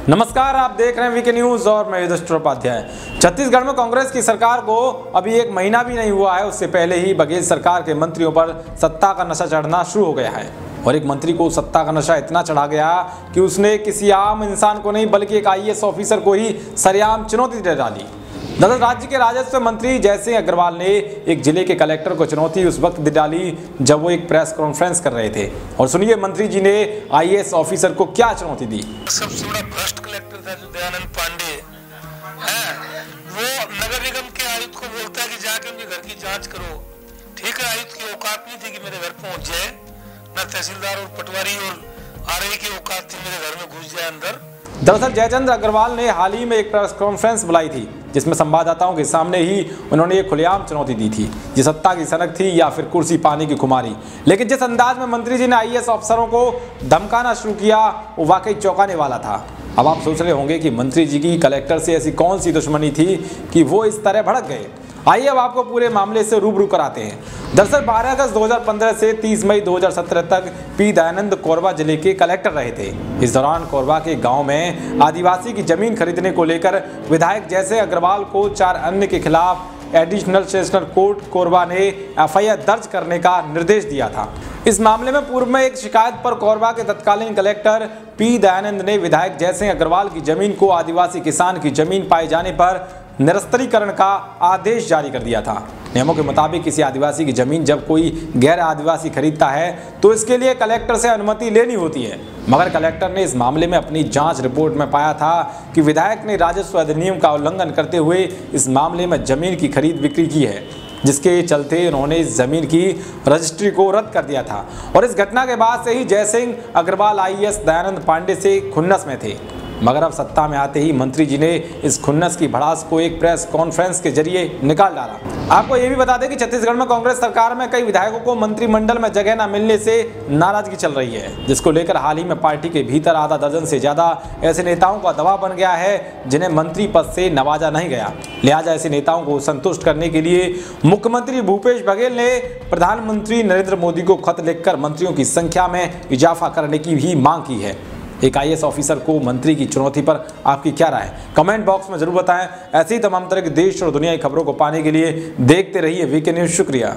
नमस्कार, आप देख रहे हैं वीके न्यूज और मैं युधिष्ठिर उपाध्याय। छत्तीसगढ़ में कांग्रेस की सरकार को अभी एक महीना भी नहीं हुआ है, उससे पहले ही बघेल सरकार के मंत्रियों पर सत्ता का नशा चढ़ना शुरू हो गया है। और एक मंत्री को सत्ता का नशा इतना चढ़ा गया कि उसने किसी आम इंसान को नहीं बल्कि एक आईएएस ऑफिसर को ही सरेआम चुनौती दे डाली। दरअसल राज्य के राजस्व मंत्री जयसिंह अग्रवाल ने एक जिले के कलेक्टर को चुनौती उस वक्त दे डाली जब वो एक प्रेस कॉन्फ्रेंस कर रहे थे। और सुनिए मंत्री जी ने आईएएस ऑफिसर को क्या चुनौती दी। सबसे बड़ा भ्रष्ट कलेक्टर था जो दयानंद पांडे है, वो नगर निगम के आयुक्त को बोलता है कि जाके उनके घर की जांच करो। ठीक है, आयुक्त की औकात नहीं थी कि मेरे घर पहुंच जाए, न तहसीलदार और पटवारी और आरआई की औकात थी मेरे घर में घुस जाए अंदर। दरअसल जयचंद्र अग्रवाल ने हाल ही में एक प्रेस कॉन्फ्रेंस बुलाई थी जिसमें संवाददाताओं के सामने ही उन्होंने ये खुलेआम चुनौती दी थी, ये सत्ता की सनक थी या फिर कुर्सी पाने की खुमारी। लेकिन जिस अंदाज में मंत्री जी ने आईएएस अफसरों को धमकाना शुरू किया वो वाकई चौंकाने वाला था। अब आप सोच रहे होंगे कि मंत्री जी की कलेक्टर से ऐसी कौन सी दुश्मनी थी कि वो इस तरह भड़क गए। आइए अब आपको पूरे मामले से रूबरू कराते हैं। दरअसल 12 अगस्त 2015 से 30 मई 2017 तक पी दयानंद कोरबा जिले के कलेक्टर रहे थे। इस दौरान कोरबा के गांव में आदिवासी की जमीन खरीदने को लेकर विधायक जयसिंह अग्रवाल को 4 अन्य के खिलाफ एडिशनल सेशनल कोर्ट कोरबा ने एफआईआर दर्ज करने का निर्देश दिया था। इस मामले में पूर्व में एक शिकायत पर कोरबा के तत्कालीन कलेक्टर पी दयानंद ने विधायक जयसिंह अग्रवाल की जमीन को आदिवासी किसान की जमीन पाए जाने पर निरस्तीकरण का आदेश जारी कर दिया था। नियमों के मुताबिक किसी आदिवासी की जमीन जब कोई गैर आदिवासी खरीदता है तो इसके लिए कलेक्टर से अनुमति लेनी होती है, मगर कलेक्टर ने इस मामले में अपनी जांच रिपोर्ट में पाया था कि विधायक ने राजस्व अधिनियम का उल्लंघन करते हुए इस मामले में जमीन की खरीद बिक्री की है, जिसके चलते उन्होंने इस जमीन की रजिस्ट्री को रद्द कर दिया था। और इस घटना के बाद से ही जयसिंह अग्रवाल आईएएस दयानंद पांडे से खुन्नस में थे, मगर अब सत्ता में आते ही मंत्री जी ने इस खुन्नस की भड़ास को एक प्रेस कॉन्फ्रेंस के जरिए निकाल डाला। आपको ये भी बता दें कि छत्तीसगढ़ में कांग्रेस सरकार में कई विधायकों को मंत्रिमंडल में जगह न मिलने से नाराजगी चल रही है, जिसको लेकर हाल ही में पार्टी के भीतर आधा दर्जन से ज्यादा ऐसे नेताओं का दबाव बन गया है जिन्हें मंत्री पद से नवाजा नहीं गया। लिहाजा ऐसे नेताओं को संतुष्ट करने के लिए मुख्यमंत्री भूपेश बघेल ने प्रधानमंत्री नरेंद्र मोदी को खत लिखकर मंत्रियों की संख्या में इजाफा करने की भी मांग की है। एक आईएएस ऑफिसर को मंत्री की चुनौती पर आपकी क्या राय है? कमेंट बॉक्स में जरूर बताएं। ऐसी तमाम तरह के देश और दुनिया की खबरों को पाने के लिए देखते रहिए वीके न्यूज। शुक्रिया।